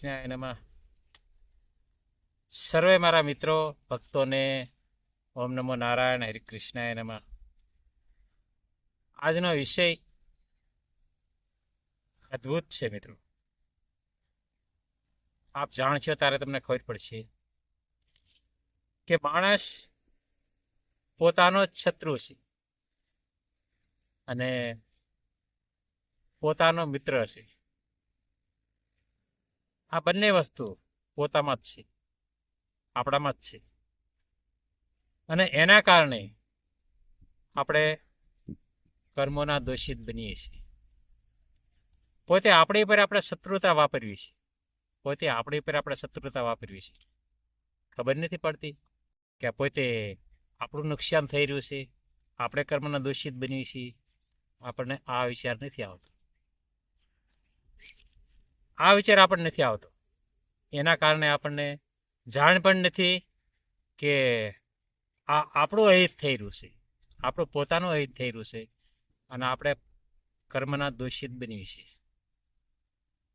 કૃષ્ણાય નમઃ. સર્વે મારા મિત્રો ભક્તોને ઓમ નમો નારાયણ હરિ કૃષ્ણાય નમઃ. આજનો વિષય અદ્ભુત છે મિત્રો. આપ જાણશો ત્યારે તમને ખબર પડશે કે માણસ પોતાનો જ શત્રુ છે અને પોતાનો મિત્ર છે. આ બંને વસ્તુ પોતામાં જ છે, આપણામાં જ છે. અને એના કારણે આપણે કર્મોના દોષિત બનીએ છીએ. પોતે આપણી પર આપણે શત્રુતા વાપરવી છે, પોતે આપણી પર આપણે શત્રુતા વાપરવી છે. ખબર નથી પડતી કે પોતે આપણું નુકસાન થઈ રહ્યું છે, આપણે કર્મના દોષિત બનીએ છીએ. આપણને આ વિચાર નથી આવતો, આ વિચાર આપણને નથી આવતો. એના કારણે આપણને જાણ પણ નથી કે આ આપણું અહિત થઈ રહ્યું છે, આપણું પોતાનું અહિત થઈ રહ્યું છે અને આપણે કર્મના દોષિત બનવી છે.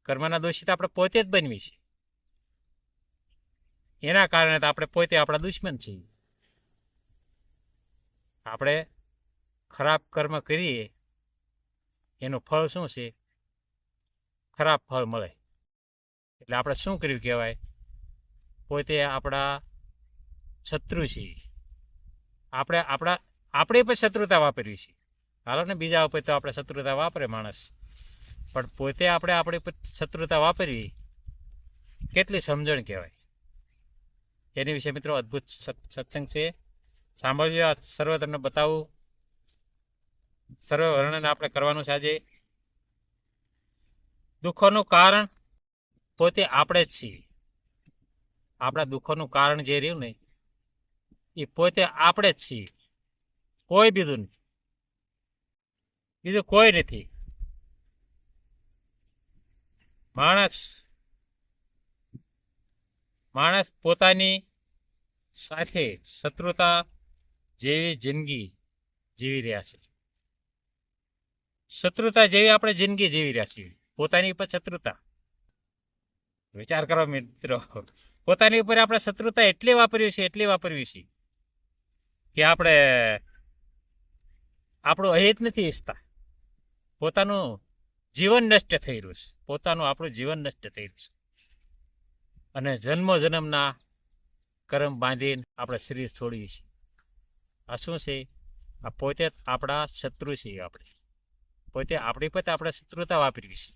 કર્મના દોષિત આપણે પોતે જ બનવી છે. એના કારણે આપણે પોતે આપણા દુશ્મન છીએ. આપણે ખરાબ કર્મ કરીએ એનું ફળ શું છે? ખરાબ ફળ મળે. એટલે આપણે શું કર્યું કહેવાય? પોતે આપણા શત્રુ છીએ. આપણી પર શત્રુતા વાપરવી છે. હાલો ને, બીજા ઉપર તો આપણે શત્રુતા વાપરે માણસ, પણ પોતે આપણી પર શત્રુતા વાપરવી કેટલી સમજણ કહેવાય. એની વિશે મિત્રો અદ્ભુત સત્સંગ છે, સાંભળજો. આ સર્વ તમને બતાવું, સર્વ વર્ણન આપણે કરવાનું છે આજે. દુઃખોનું કારણ પોતે આપણે જ છીએ. આપણા દુઃખોનું કારણ જે રહ્યું ને એ પોતે આપણે જ છીએ, કોઈ બીજું નથી, બીજું કોઈ નથી. માણસ પોતાની સાથે શત્રુતા જેવી જિંદગી જીવી રહ્યા છે. શત્રુતા જેવી આપણે જિંદગી જીવી રહ્યા છીએ, પોતાની ઉપર શત્રુતા. વિચાર કરો મિત્રો, પોતાની ઉપર આપણે શત્રુતા એટલી વાપરવી છે કે આપણે આપણું અહિત નથી ઈચ્છતા. પોતાનું જીવન નષ્ટ થઈ રહ્યું છે, આપણું જીવન નષ્ટ થઈ રહ્યું છે. અને જન્મના કર્મ બાંધીને આપણે શરીર છોડીએ છીએ. આ શું છે? આ પોતે આપણા શત્રુ છીએ. આપણે પોતે આપણી પર આપણે શત્રુતા વાપરવી છે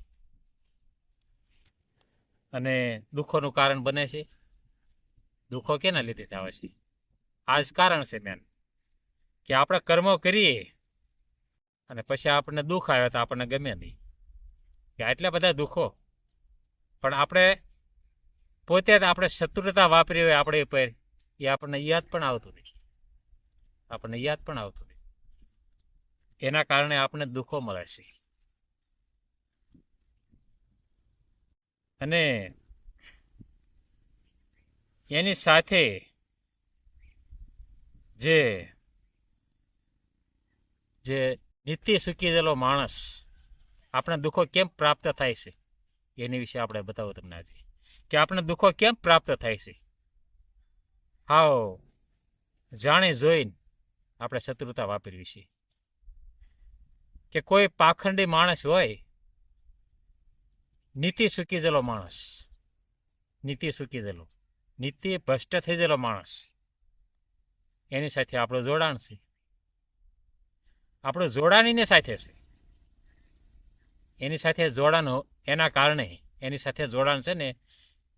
અને દુઃખોનું કારણ બને છે. દુઃખો કેના લીધે આવે છે? આ જ કારણ છે મેન, કે આપણે કર્મો કરીએ અને પછી આપણને દુઃખ આવે તો આપણને ગમે નહીં, કે આટલા બધા દુઃખો. પણ આપણે પોતે જ આપણે શત્રુતા વાપરી હોય આપણી ઉપર, એ આપણને યાદ પણ આવતું નહીં. એના કારણે આપણને દુઃખો મળે છે. અને એની સાથે જે નિત્ય સુખી ગયેલો માણસ, આપણે દુઃખો કેમ પ્રાપ્ત થાય છે એની વિશે આપણે બતાવો તમને આજે, કે આપણે દુઃખો કેમ પ્રાપ્ત થાય છે. હાવ જાણી જોઈને આપણે શત્રુતા વાપરવી છે. કે કોઈ પાખંડી માણસ હોય, નીતિ સુકી ગયેલો માણસ, નીતિ ભ્રષ્ટ થઈ ગયેલો માણસ, એની સાથે આપણું જોડાણ છે. આપણું જોડાણ એની સાથે છે. એની સાથે જોડાણ એના કારણે, એની સાથે જોડાણ છે ને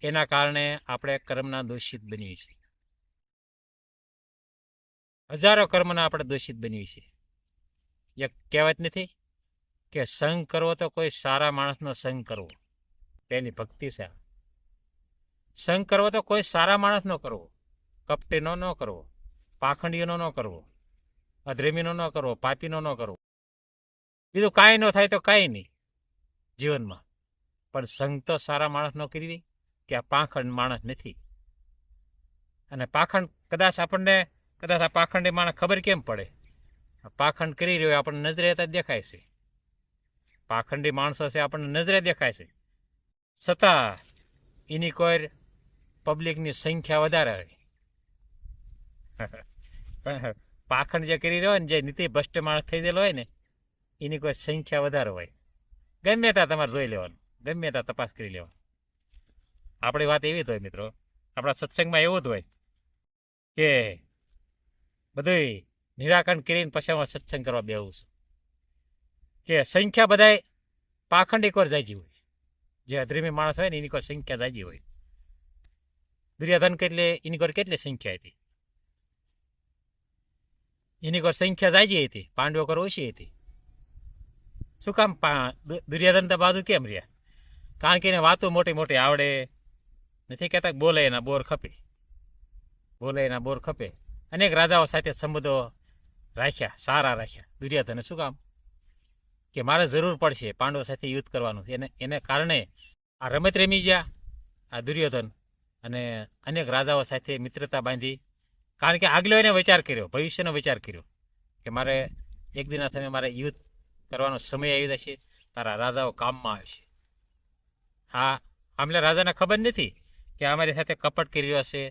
એના કારણે આપણે કર્મના દોષિત બનીએ છીએ. હજારો કર્મના આપણે દોષિત બનીએ છીએ. એક કહેવત નથી કે સંગ કરવો તો કોઈ સારા માણસનો સંગ કરવો, તેની ભક્તિ છે. સંગ કરવો તો કોઈ સારા માણસનો કરવો, કપટીનો ન કરવો, પાખંડીનો ન કરવો, અધર્મીનો ન કરવો, પાપીનો ન કરવો. બીજું કાંઈ ન થાય તો કાંઈ નહીં જીવનમાં, પણ સંગ તો સારા માણસનો કરવી, કે આ પાખંડ માણસ નથી. અને પાખંડ કદાચ આ પાખંડી માણસ ખબર કેમ પડે? પાખંડ કરી રહ્યો આપણને નજરે દેખાય છે. પાખંડી માણસો છે આપણને નજરે દેખાય છે, છતાં એની કોઈ પબ્લિકની સંખ્યા વધારે હોય. પણ પાખંડ જે કરી રહ્યો ને, જે નીતિ ભ્રષ્ટ માણસ થઈ ગયેલો હોય ને, એની કોઈ સંખ્યા વધારે હોય. ગમે ત્યાં તમારે જોઈ લેવાનું, ગમે ત્યાં તપાસ કરી લેવાનું. આપણી વાત એવી જ હોય મિત્રો, આપણા સત્સંગમાં એવું જ હોય કે બધું નિરાકરણ કરીને પછી હું સત્સંગ કરવા બેવું છું. કે સંખ્યા બધાય પાખંડ એકવાર જાજી હોય. જે અધર્મી માણસ હોય ને એની કોઈ સંખ્યા જાજી હોય. દુર્યોધન એની કોઈ કેટલી સંખ્યા હતી? એની કોઈ સંખ્યા જાજી હતી, પાંડવો કર ઓછી હતી. શું કામ દુર્યોધન તો બાજુ કેમ રહ્યા? કારણ કે એને વાતો મોટી મોટી આવડે. નથી કહેતા બોલે એના બોર ખપે, બોલે એના બોર ખપે. અનેક રાજાઓ સાથે સંબંધો રાખ્યા, સારા રાખ્યા. દુર્યોધને શું કામ? કે મારે જરૂર પડશે પાંડવો સાથે યુદ્ધ કરવાનું. એને કારણે આ રમત રમી ગયા આ દુર્યોધન, અને અનેક રાજાઓ સાથે મિત્રતા બાંધી. કારણ કે આગલો એને વિચાર કર્યો, ભવિષ્યનો વિચાર કર્યો કે મારે એક દિનના સમયે મારે યુદ્ધ કરવાનો સમય આવી જશે, તારા રાજાઓ કામમાં આવશે. હા, આમલે રાજાને ખબર નથી કે અમારી સાથે કપટ કરી રહ્યો હશે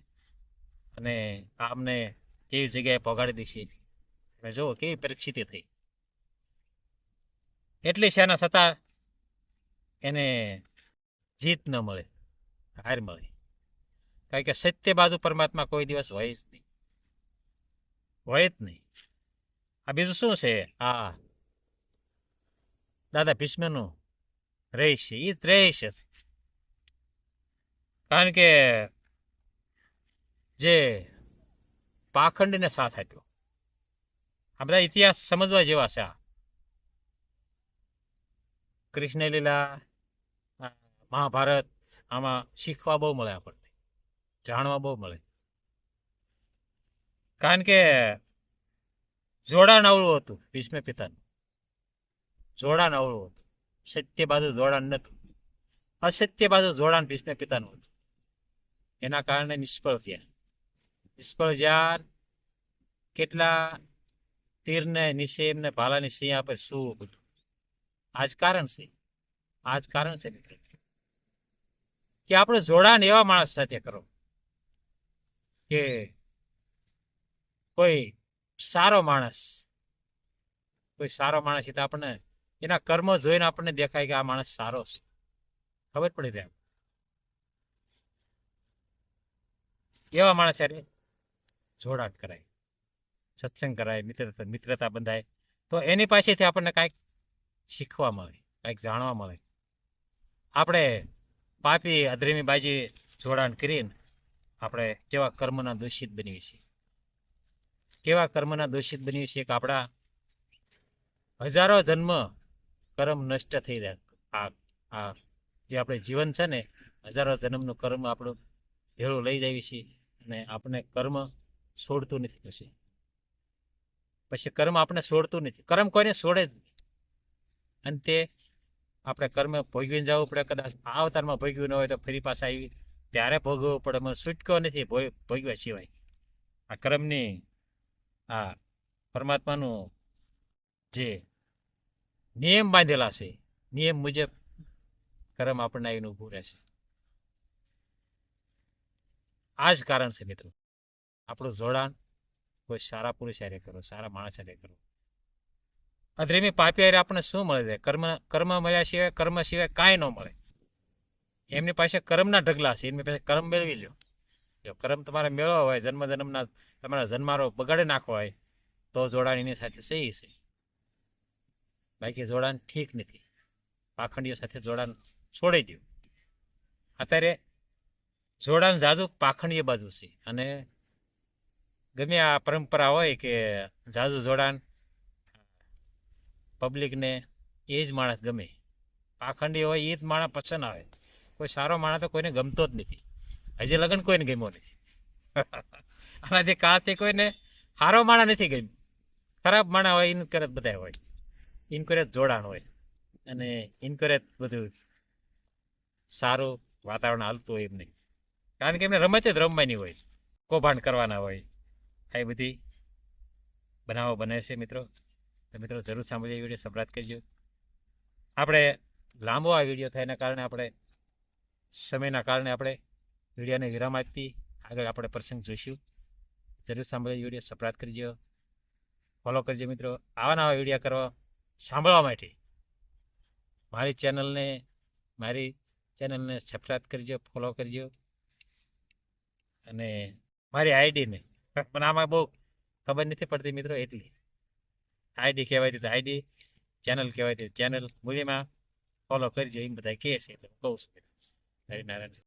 અને આમને કેવી જગ્યાએ પહોંચાડી દેશે. જુઓ કેવી પરિસ્થિતિ થઈ. એટલી સેના છતાં એને જીત ન મળે, હાર મળે. કારણ કે સત્ય બાજુ પરમાત્મા કોઈ દિવસ હોય જ નહીં, હોય જ નહીં. આ બીજું શું છે? આ દાદા ભીષ્મનું રહસ્ય, એ જ રહસ્ય છે. કારણ કે જે પાખંડને સાથ આપ્યો, આ બધા ઇતિહાસ સમજવા જેવા છે. આ કૃષ્ણ લીલા, મહાભારત, આમાં શીખવા બહુ મળે, આપણને જાણવા બહુ મળે. કારણ કે જોડાણ અવળું હતું ભીષ્મ પિતાનું, જોડાણ અવળું હતું. સત્ય બાજુ જોડાણ નતું, અસત્ય બાજુ જોડાણ ભીષ્મ પિતાનું હતું. એના કારણે નિષ્ફળ થયા. નિષ્ફળ જ્યાં કેટલા તીરને નિશેમને ભાલાની સિંહા પર શું બધું. આ જ કારણ છે, આ જ કારણ છે મિત્રો, કે આપણે જોડાણ એવા માણસ સાથે કરો કે કોઈ સારો માણસ, કોઈ સારો માણસ એટલે આપણને એના કર્મો જોઈને આપણને દેખાય કે આ માણસ સારો છે, ખબર પડી જાય. એવા માણસ સાથે જોડાણ કરાય, સત્સંગ કરાય, મિત્રતા બંધાય, તો એની પાસેથી આપણને કાંઈક શીખવા મળે, કાંઈક જાણવા મળે. આપણે પાપી અધર્મી બાજી જોડાણ કરીને આપણે કેવા કર્મના દોષિત બનીએ છીએ, કેવા કર્મના દોષિત બનીએ છીએ કે આપણા હજારો જન્મ કર્મ નષ્ટ થઈ જાય. આ જે આપણે જીવન છે ને, હજારો જન્મનું કર્મ આપણું ભેળું લઈ જાય છે અને આપણે કર્મ છોડતું નથી. પછી કર્મ આપણે છોડતું નથી, કર્મ કોઈને છોડે જ નહીં. અને તે આપણે કર્મ ભોગવીને જવું પડે. કદાચ આ અવતારમાં ભોગવ્યું ન હોય તો ફરી પાછા આવી ત્યારે ભોગવવું પડે. મને છૂટકો નથી ભોગવ્યા સિવાય. આ કર્મની, આ પરમાત્માનું જે નિયમ બાંધેલા છે, નિયમ મુજબ કર્મ આપણને આવીને ઊભું રહેશે. આ જ કારણ છે મિત્રો, આપણું જોડાણ કોઈ સારા પુરુષ હારે કરો, સારા માણસ હારે કરો. અધર્મી પાપી હારે આપણને શું મળે છે? કર્મ મળ્યા સિવાય, કર્મ સિવાય કાંઈ ન મળે. એમની પાસે કર્મના ઢગલા છે, એમની પાસે કર્મ મેળવી લો. જો કર્મ તમારે મેળવવા હોય, જન્મના તમારા જન્મારો બગાડી નાખવા હોય, તો જોડાણ એની સાથે સહી છે. બાકી જોડાણ ઠીક નથી. પાખંડીઓ સાથે જોડાણ છોડી દો. અત્યારે જોડાણ જાજુ પાખંડીય બાજુ છે. અને ગમે આ પરંપરા હોય કે જાજુ જોડાણ પબ્લિકને એ જ માણસ ગમે. પાખંડી હોય એ જ માણસ પસંદ આવે. કોઈ સારો માણસ તો કોઈને ગમતો જ નથી. હજી લગન કોઈને ગમ્યો નથી. આનાથી કાળથી કોઈને સારો માણસ નથી ગમ્યો. ખરાબ માણસ હોય એને કરે બધા હોય, એને કરે જોડાણ હોય, અને એને કરે બધું સારું વાતાવરણ હાલતું હોય એમને. કારણ કે એમને રમત જ રમવાની હોય, કૌભાંડ કરવાના હોય. આ બધી બનાવો બને છે મિત્રો. તો મિત્રો જરૂર સાંભળીએ, વિડીયો સબસ્ક્રાઇબ કરજો. આપણે લાંબો આ વિડીયો થાય એના કારણે આપણે સમયના કારણે આપણે વિડીયોને વિરામ આપી આગળ આપણે પ્રસંગ જોઈશું. જરૂર સાંભળજો, વિડીયો સબસ્ક્રાઇબ કરજો, ફોલો કરજો મિત્રો. આવા નવા વિડીયો કરવા સાંભળવા માટે મારી ચેનલને સબસ્ક્રાઇબ કરજો, ફોલો કરજો. અને મારી આઈડીને મને આમાં બહુ ખબર નથી પડતી મિત્રો, એટલી આઈડી કહેવાય તો આઈડી, ચેનલ કહેવાય તો ચેનલ મૂલ્યમાં ફોલો કરજો એમ બધા કહે છે, એટલે કહું છું. હરિનારાયણ.